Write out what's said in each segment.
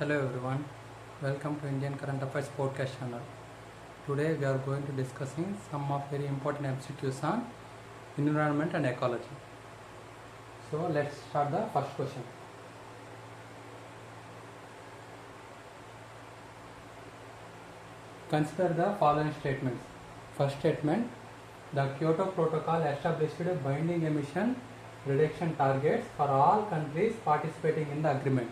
Hello everyone, welcome to Indian Current Affairs podcast channel. Today we are going to discussing some of very important MCQs on environment and ecology. So let's start the first question. Consider the following statements. First statement, the Kyoto Protocol established binding emission reduction targets for all countries participating in the agreement.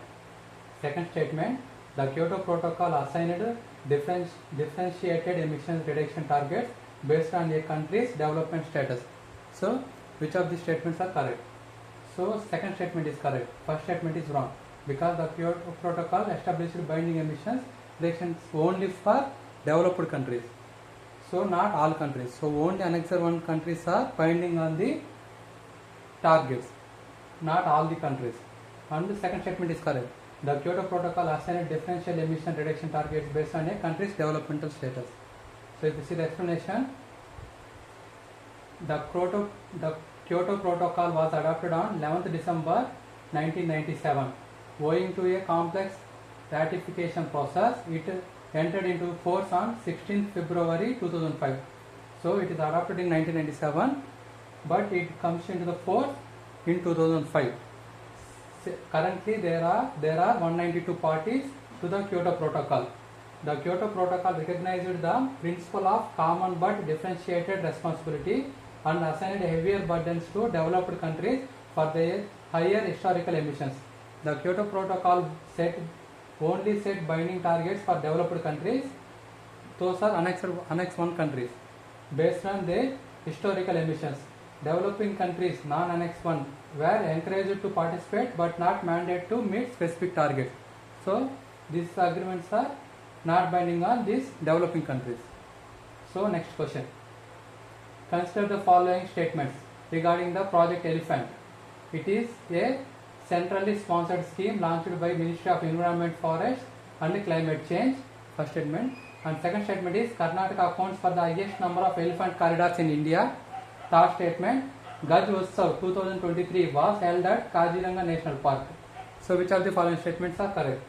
Second statement, the Kyoto Protocol assigned differentiated emissions reduction targets based on a country's development status. So, which of these statements are correct? So, second statement is correct. First statement is wrong because the Kyoto Protocol established binding emissions reductions only for developed countries. So, not all countries. So, only Annex 1 countries are binding on the targets, not all the countries. And the second statement is correct. The Kyoto Protocol assigned differential emission reduction targets based on a country's developmental status. So if you see the explanation, the Kyoto Protocol was adopted on 11th December 1997. Owing to a complex ratification process, it entered into force on 16th February 2005. So it is adopted in 1997, but it comes into the force in 2005. Currently there are 192 parties to the Kyoto Protocol. The Kyoto Protocol recognized the principle of common but differentiated responsibility and assigned heavier burdens to developed countries for their higher historical emissions. The Kyoto Protocol only set binding targets for developed countries. Those are Annex 1 countries based on their historical emissions. Developing countries, non-Annex 1, were encouraged to participate but not mandated to meet specific targets. So, these agreements are not binding on these developing countries. So, next question. Consider the following statements regarding the Project Elephant. It is a centrally sponsored scheme launched by Ministry of Environment, Forest and Climate Change. First statement. And second statement is Karnataka accounts for the highest number of elephant corridors in India. Third statement, Gaj Utsav 2023 was held at Kaziranga National Park. So which of the following statements are correct?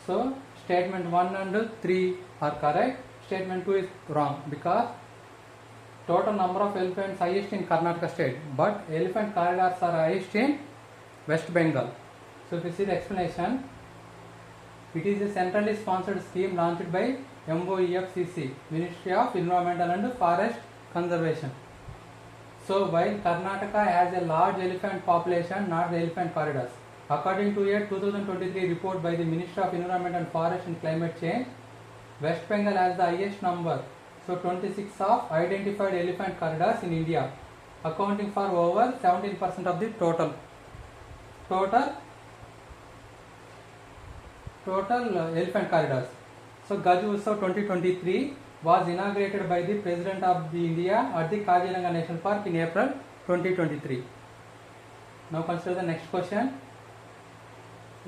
So statement 1 and 3 are correct. Statement 2 is wrong because total number of elephants highest in Karnataka state, but elephant corridors are highest in West Bengal. So if you see the explanation, it is a centrally sponsored scheme launched by MOEFCC, Ministry of Environmental and Forest Conservation. So while Karnataka has a large elephant population, not the elephant corridors. According to a 2023 report by the Ministry of Environment and Forest and Climate Change, West Bengal has the highest number, so 26 of identified elephant corridors in India, accounting for over 17% of the total elephant corridors. So Gaj Utsav 2023 was inaugurated by the President of India at the Kaziranga National Park in April 2023. Now consider the next question.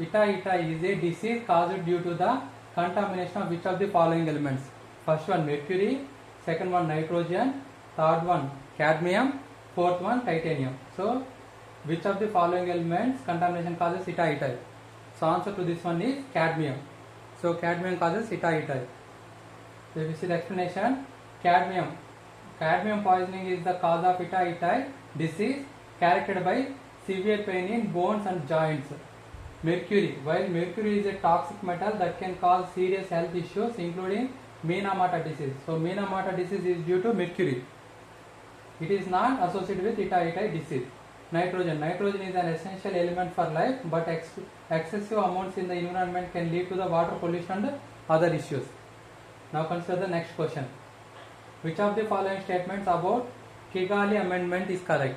Ita is a disease caused due to the contamination of which of the following elements? First one mercury, second one nitrogen, third one cadmium, fourth one titanium. So which of the following elements contamination causes Ita? So answer to this one is cadmium. So cadmium causes Ita. So if you see the explanation, cadmium poisoning is the cause of Ita disease characterized by severe pain in bones and joints. Mercury, while mercury is a toxic metal that can cause serious health issues including Minamata disease. So Minamata disease is due to mercury. It is not associated with Ita disease. Nitrogen is an essential element for life, but excessive amounts in the environment can lead to the water pollution and other issues. Now consider the next question. Which of the following statements about Kigali Amendment is correct?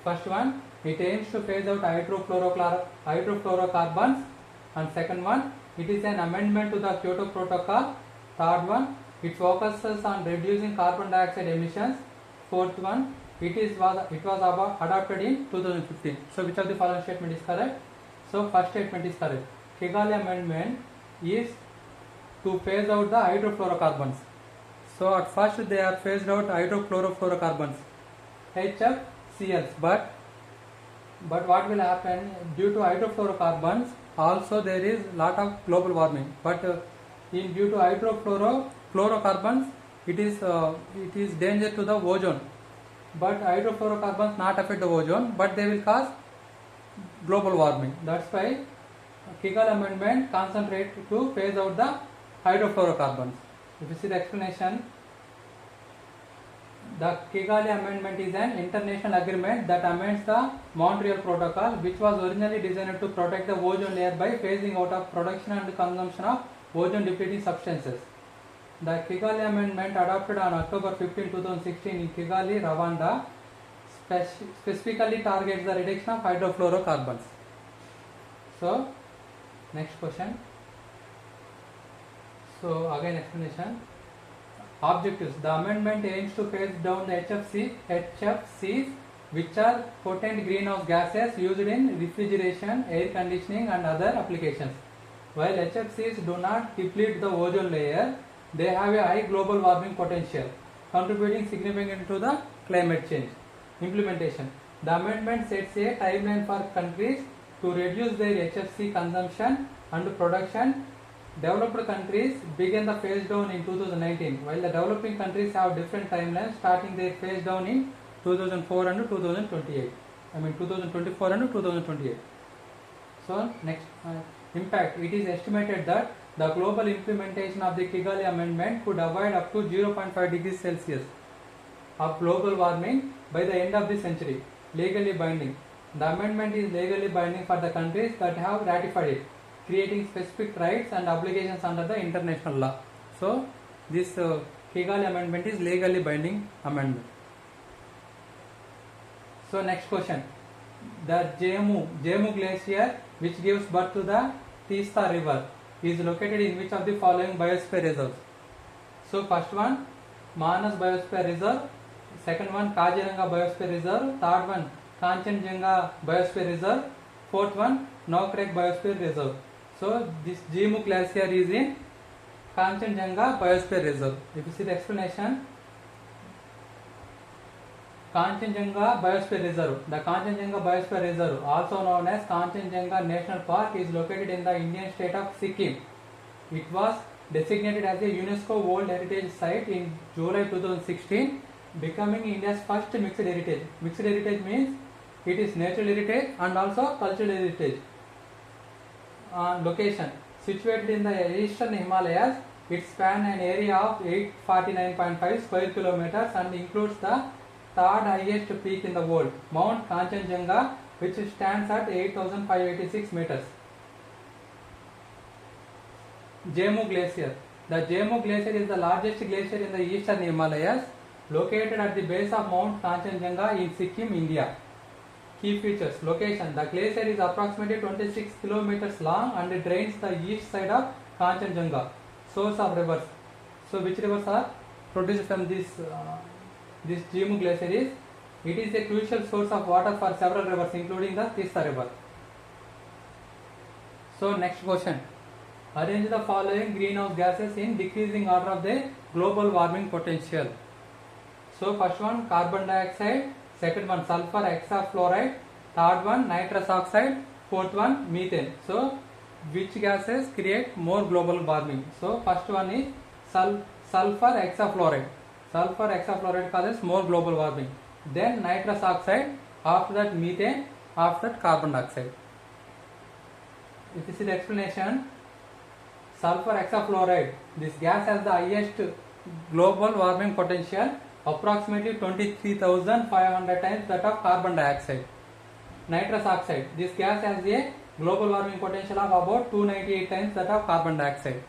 First one, it aims to phase out hydrofluorocarbons, and second one, it is an amendment to the Kyoto Protocol. Third one, it focuses on reducing carbon dioxide emissions. Fourth one, it was adopted in 2015. So which of the following statement is correct? So first statement is correct. Kigali Amendment is to phase out the hydrofluorocarbons. So at first they are phased out hydrofluorocarbons, HFCLs, but But what will happen due to hydrofluorocarbons? Also, there is lot of global warming. But in due to hydrofluorocarbons, it is danger to the ozone. But hydrofluorocarbons not affect the ozone, but they will cause global warming. That's why Kigali Amendment concentrate to phase out the hydrofluorocarbons. If you see the explanation, the Kigali Amendment is an international agreement that amends the Montreal Protocol, which was originally designed to protect the ozone layer by phasing out of production and consumption of ozone depleting substances. The Kigali Amendment, adopted on October 15, 2016 in Kigali, Rwanda, specifically targets the reduction of hydrofluorocarbons. So, next question. So, again explanation. Objectives. The amendment aims to phase down the HFCs, which are potent greenhouse gases used in refrigeration, air conditioning and other applications. While HFCs do not deplete the ozone layer, they have a high global warming potential, contributing significantly to the climate change. Implementation. The amendment sets a timeline for countries to reduce their HFC consumption and production. Developed countries began the phase down in 2019, while the developing countries have different timelines, starting their phase down in 2004 and 2028. 2024 and 2028. So next, impact. It is estimated that the global implementation of the Kigali Amendment could avoid up to 0.5 degrees Celsius of global warming by the end of the century. Legally binding. The amendment is legally binding for the countries that have ratified it, creating specific rights and obligations under the international law. So, this Kigali Amendment is legally binding amendment. So, next question. The Jemu Glacier, which gives birth to the Teesta River, is located in which of the following biosphere reserves? So, first one, Manas Biosphere Reserve. Second one, Kaziranga Biosphere Reserve. Third one, Kanchenjunga Biosphere Reserve. Fourth one, Nokrek Biosphere Reserve. So, this Jemu Glacier is in Kanchenjunga Biosphere Reserve. If you see the explanation, Kanchenjunga Biosphere Reserve. The Kanchenjunga Biosphere Reserve, also known as Kanchenjunga National Park, is located in the Indian state of Sikkim. It was designated as a UNESCO World Heritage Site in July 2016, becoming India's first mixed heritage. Mixed heritage means it is natural heritage and also cultural heritage. Location. Situated in the eastern Himalayas, it spans an area of 849.5 square kilometers and includes the third highest peak in the world, Mount Kanchenjunga, which stands at 8,586 meters. Jemu Glacier. The Jemu Glacier is the largest glacier in the eastern Himalayas, located at the base of Mount Kanchenjunga in Sikkim, India. Key features. Location. The glacier is approximately 26 kilometers long and it drains the east side of Kanchenjunga. Source of rivers. So, which rivers are produced from this Jemu Glacier is? It is a crucial source of water for several rivers, including the Teesta River. So, next question. Arrange the following greenhouse gases in decreasing order of the global warming potential. So, first one, carbon dioxide. Second one, sulfur hexafluoride. Third one, nitrous oxide. Fourth one, methane. So, which gases create more global warming? So, first one is sulfur hexafluoride. Sulfur hexafluoride causes more global warming. Then nitrous oxide. After that, methane. After that, carbon dioxide. If you see the explanation, sulfur hexafluoride. This gas has the highest global warming potential, approximately 23,500 times that of carbon dioxide. Nitrous oxide. This gas has a global warming potential of about 298 times that of carbon dioxide.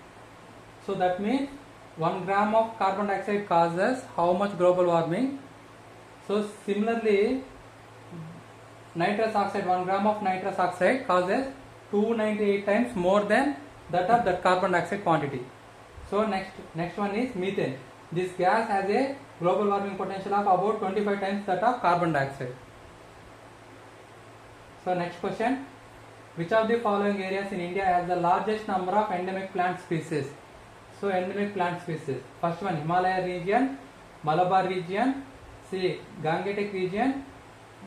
So that means 1 gram of carbon dioxide causes how much global warming? So similarly, nitrous oxide, 1 gram of nitrous oxide causes 298 times more than that of that carbon dioxide quantity. So next one is methane. This gas has a global warming potential of about 25 times that of carbon dioxide. So next question. Which of the following areas in India has the largest number of endemic plant species? So endemic plant species. First one, Himalaya region, Malabar region, C, Gangetic region,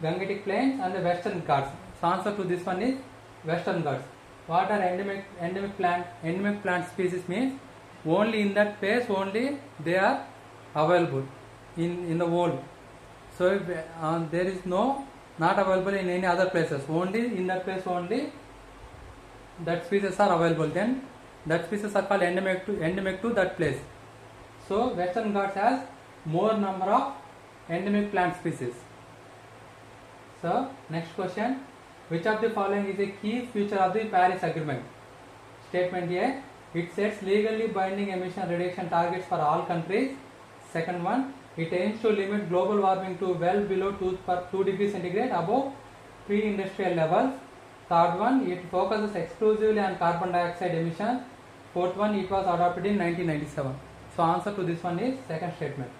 Gangetic Plains and the Western Ghats. So answer to this one is Western Ghats. What are endemic plant species means only in that place only they are available in the world. So if, there is not available in any other places. Only in that place only that species are available. Then that species are called endemic to that place. So Western Ghats has more number of endemic plant species. So next question, which of the following is a key feature of the Paris Agreement? Statement A, it sets legally binding emission reduction targets for all countries. Second one, it aims to limit global warming to well below 2 degrees centigrade above pre-industrial levels. Third one, it focuses exclusively on carbon dioxide emission. Fourth one, it was adopted in 1997. So answer to this one is second statement.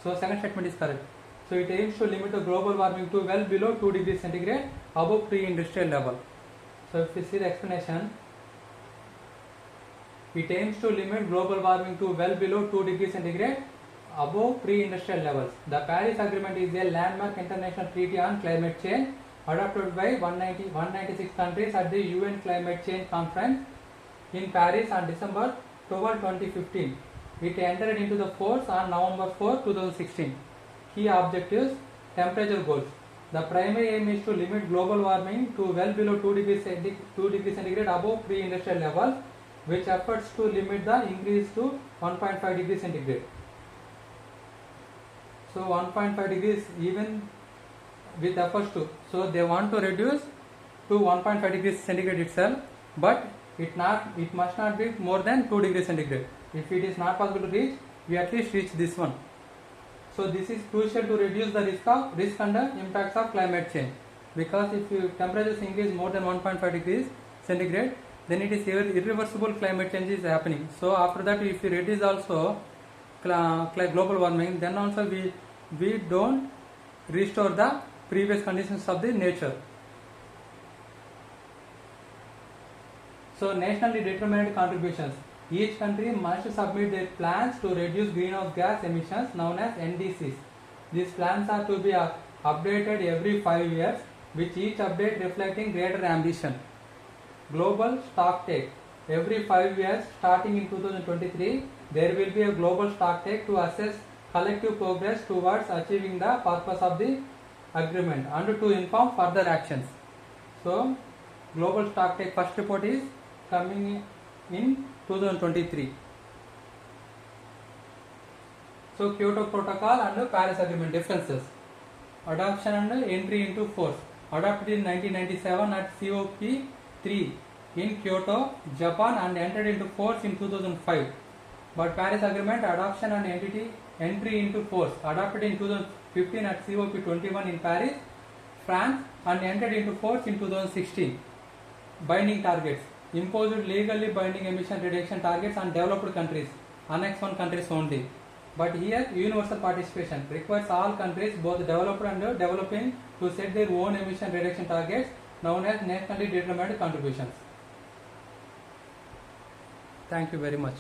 So second statement is correct. So it aims to limit the global warming to well below 2 degrees centigrade above pre-industrial level. So if you see the explanation, it aims to limit global warming to well below 2 degrees centigrade above pre-industrial levels. The Paris Agreement is a landmark international treaty on climate change adopted by 196 countries at the UN Climate Change Conference in Paris on December 12, 2015. It entered into the force on November 4, 2016. Key objectives, temperature goals. The primary aim is to limit global warming to well below 2 degrees centigrade above pre-industrial levels, which efforts to limit the increase to 1.5 degrees centigrade. So 1.5 degrees even with efforts to. So they want to reduce to 1.5 degrees centigrade itself, but it must not be more than 2 degrees centigrade. If it is not possible to reach, we at least reach this one. So this is crucial to reduce the risk and the impacts of climate change, because if temperatures increase more than 1.5 degrees centigrade, then it is irreversible climate change is happening. So after that, if we reduce also global warming, then also we don't restore the previous conditions of the nature. So nationally determined contributions. Each country must submit their plans to reduce greenhouse gas emissions, known as NDCs. These plans are to be updated every 5 years, with each update reflecting greater ambition. Global stocktake. Every 5 years, starting in 2023, there will be a global stocktake to assess collective progress towards achieving the purpose of the agreement and to inform further actions. So, global stocktake first report is coming in 2023. So, Kyoto Protocol and Paris Agreement differences. Adoption and entry into force. Adopted in 1997 at COP3 in Kyoto, Japan, and entered into force in 2005. But Paris Agreement adoption and entry into force adopted in 2015 at COP21 in Paris, France, and entered into force in 2016. Binding targets. Imposed legally binding emission reduction targets on developed countries, Annex 1 countries only. But here, universal participation requires all countries, both developed and developing, to set their own emission reduction targets, known as nationally determined contributions. Thank you very much.